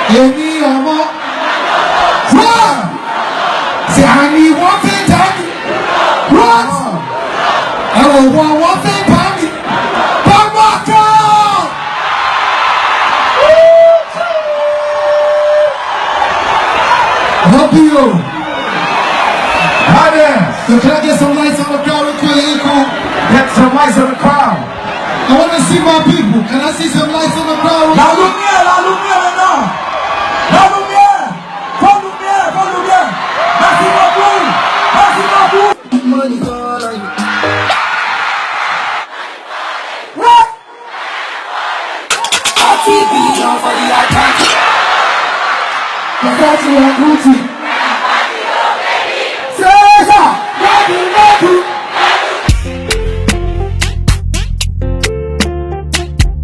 Any more? Run! Say, I need one thing, Tommy. Run! I want one thing, Tommy. Bamako! Help you. Hi there. So can I get some lights on the crowd real quick? Ain't cool? Get some lights on the crowd. I want to see my people. Can I see some lights on the crowd? La lumière maintenant. La lumière. Pas lumière, pas lumière. Merci beaucoup. Merci beaucoup. Money all on you. What? TV on for the account. Versace and Gucci. Caesar, ready, ready.